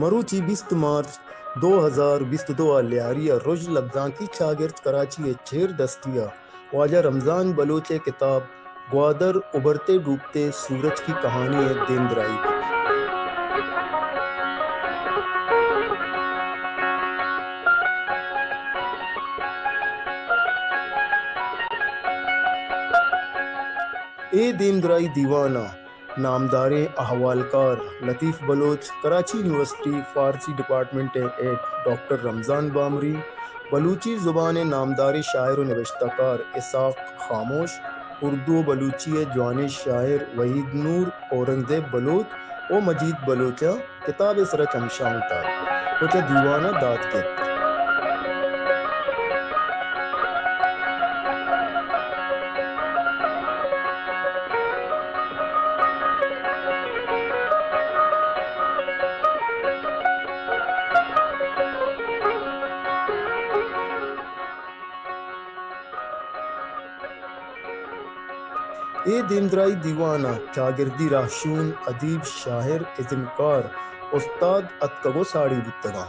مروچی 20 مارچ 2022 لیاری رج لبزاں کی شاگرد کراچی چیر دستیا واجہ رمضان بلوچ کتاب گوادر ابھرتے ڈوبتے سورج کی کہانی ہے دیندرائی کی۔ اے دیندرائی دیوانہ نامدار احوالکار Latif Baloch Karachi university Farsi department at doctor Ramzan Bamri Balochi زبان نامدار شاعر و نوشتہ کار اسحاق خاموش اردو و بلوچی جوان شاعر وحید نور اورنگزیب بلوچ او مجید بلوچہ کتاب اسرا چمشان تال وچہ دیوانہ داد گت اے دیندرائی دیوانہ چاگردی راہشون ادیب شاعر ازمکار استاد اتکگو ساڑی بتگاں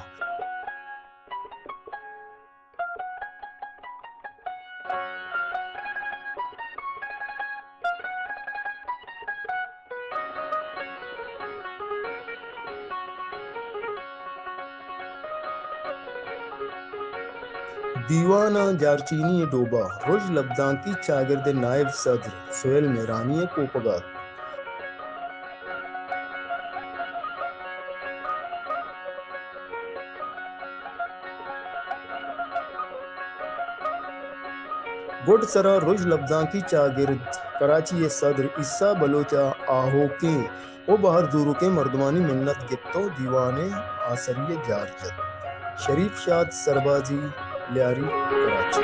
دیوانہ جارچینی ڈوبا رج لبزاں کی شاگرد نائب صدر سہیل میرانی کوپگات گڈ سرا رج لبزاں کی شاگرد کراچی صدر عیسیٰ بلوچہ آہوکیں او بہر زورو کے مردمانی منت گتو دیوانے آسری جارچت شریف شاد سربازی Lyari Karachi.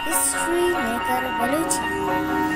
History Maker Baluchi